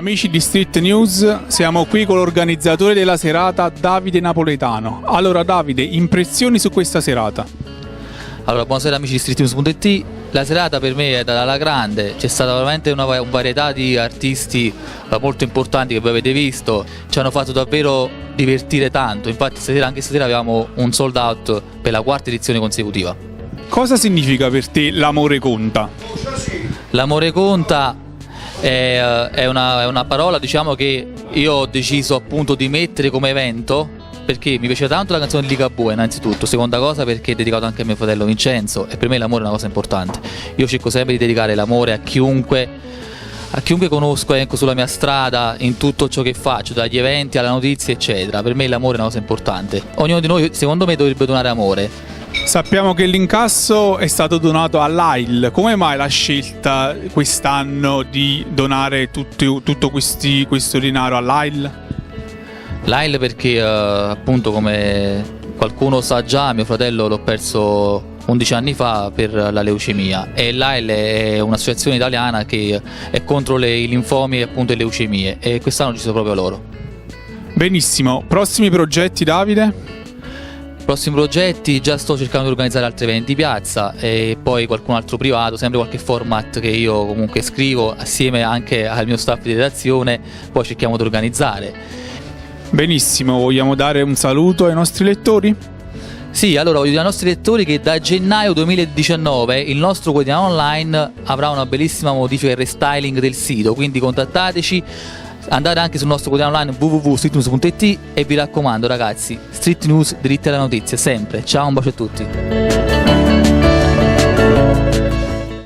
Amici di Street News, siamo qui con l'organizzatore della serata, Davide Napoletano. Allora Davide, impressioni su questa serata? Allora, buonasera amici di streetnews.it. La serata per me è andata alla grande, c'è stata veramente una varietà di artisti molto importanti che voi avete visto, ci hanno fatto davvero divertire tanto, infatti anche stasera avevamo un sold out per la quarta edizione consecutiva. Cosa significa per te l'amore conta? L'amore conta è una parola, diciamo, che io ho deciso appunto di mettere come evento perché mi piaceva tanto la canzone di Ligabue innanzitutto, seconda cosa perché è dedicato anche a mio fratello Vincenzo e per me l'amore è una cosa importante. Io cerco sempre di dedicare l'amore a chiunque conosco, ecco, sulla mia strada, in tutto ciò che faccio, dagli eventi alla notizia eccetera. Per me l'amore è una cosa importante, ognuno di noi secondo me dovrebbe donare amore. Sappiamo che l'incasso è stato donato all'AIL, come mai la scelta quest'anno di donare tutto questo denaro all'AIL? L'AIL perché appunto, come qualcuno sa già, mio fratello l'ho perso 11 anni fa per la leucemia e l'AIL è un'associazione italiana che è contro i linfomi e appunto le leucemie e quest'anno ci sono proprio loro. Benissimo, prossimi progetti Davide? Prossimi progetti, già sto cercando di organizzare altri eventi di piazza e poi qualcun altro privato, sempre qualche format che io comunque scrivo assieme anche al mio staff di redazione, poi cerchiamo di organizzare. Benissimo, vogliamo dare un saluto ai nostri lettori? Sì, allora voglio dire ai nostri lettori che da gennaio 2019 il nostro quotidiano online avrà una bellissima modifica e restyling del sito, quindi contattateci, andate anche sul nostro quotidiano online www.streetnews.it e vi raccomando ragazzi, Street News, diritti alla notizia, sempre. Ciao, un bacio a tutti.